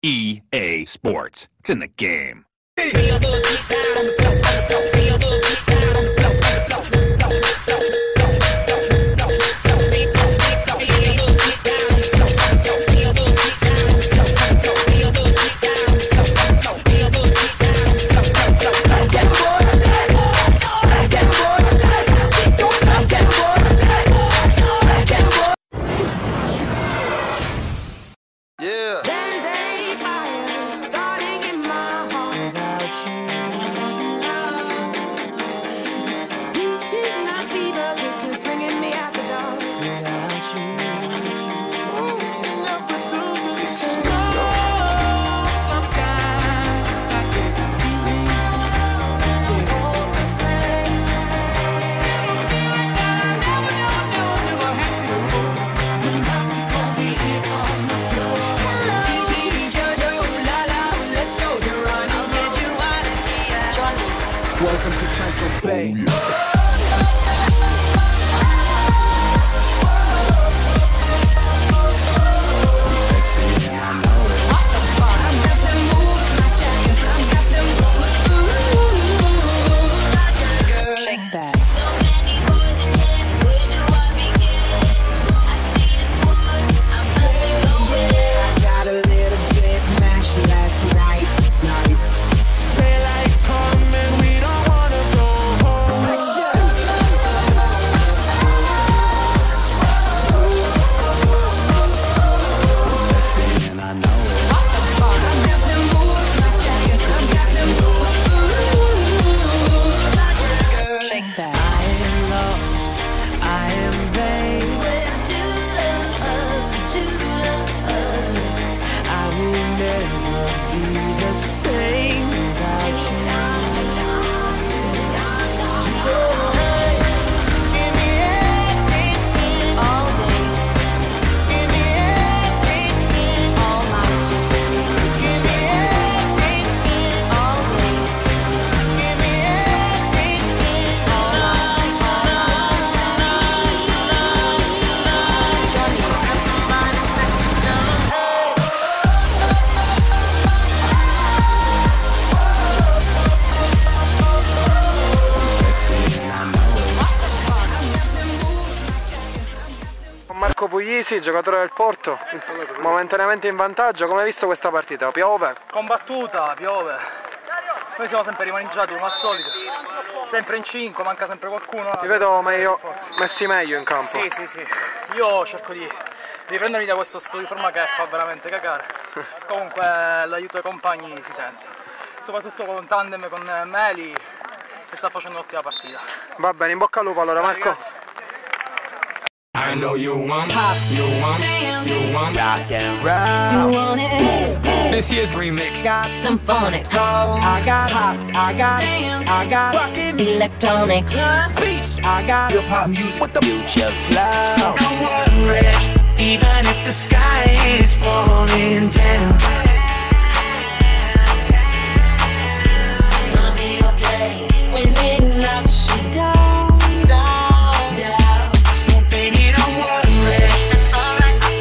EA Sports. It's in the game. Yeah. There's a fire starting in my heart without you. Reaching that fever pitch is bringing me out the dark without you. Welcome to Central Bay. I'm sexy and I know it. Shake that. I got a little bit mashed last night. Daylight coming, we don't wanna go home. I'm sexy and I know it. Shake that. I am lost, I am vain. I will never be the same without you. Give me everything, All day, give me everything, all night, just baby. give me everything, All day, give me everything. all night, all night. Johnny, Marco Puglisi, giocatore del Porto, momentaneamente in vantaggio. Come hai visto questa partita? Piove? Combattuta, piove. Noi siamo sempre rimaneggiati come al solito. Sempre in 5, manca sempre qualcuno. Ti vedo messi meglio in campo. Sì, sì, sì. Io cerco di riprendermi da questo stato di forma che fa veramente cagare. Comunque l'aiuto ai compagni si sente. Soprattutto con tandem con Meli che sta facendo un'ottima partita. Va bene, in bocca al lupo allora Marco. Ragazzi. I know you want pop, you want rock and roll. you want it? This year's remix. Got Some phonics. soul, I got hop, I got fucking Electronic. beats, I got hip hop music with the future flow. So don't worry, even if the sky is falling down. Gonna be okay when it knocks you down. So baby, don't worry,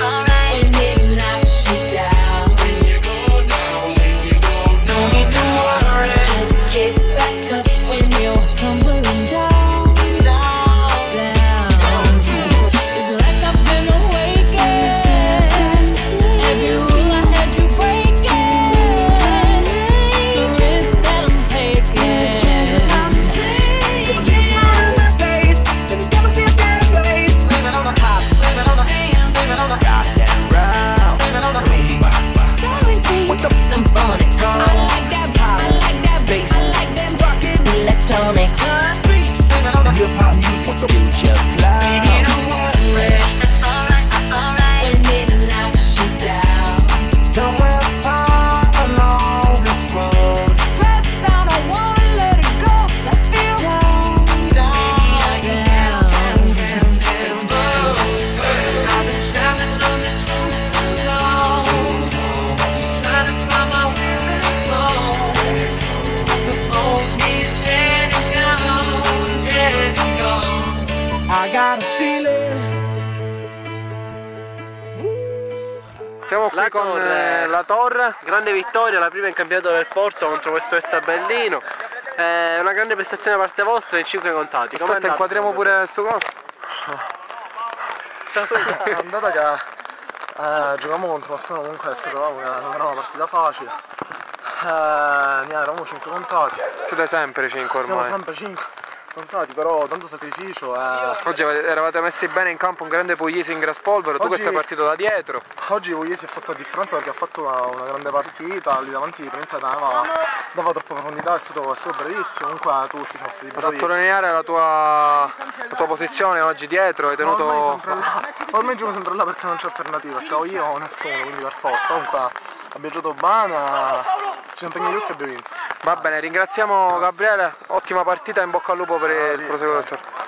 Alright, when it knocks you down. when you go down, no need to worry. Just get back up when you're tumbling down. It's like I've been awakened. Every rule I had you breaking. Siamo qui con la Torre. Grande vittoria, la prima in campionato del Porto contro questo Tabellino. Una grande prestazione da parte vostra in 5 contati. Aspetta, inquadriamo pure sto coso. È andata che giocavamo contro una squadra comunque sapevamo che non era una partita facile. Eravamo 5 contati. Siete sempre 5 ormai. Siamo sempre 5 contati, però tanto sacrificio. Oggi eravate messi bene in campo, un grande Pugliese in Graspolvero, tu che sei partito da dietro. Oggi Pugliese ha fatto la differenza perché ha fatto una grande partita, lì davanti dava troppa profondità, è stato bravissimo, comunque tutti siamo stati bravi. Sottolineare la tua posizione oggi dietro, hai tenuto... Ormai gioco sempre là perché non c'è alternativa, ce l'ho io o nessuno, quindi per forza. Comunque abbiamo giocato bene, ci siamo impegnati tutti e abbiamo vinto. Va bene, ringraziamo Gabriele, ottima partita, in bocca al lupo per il proseguo del torneo.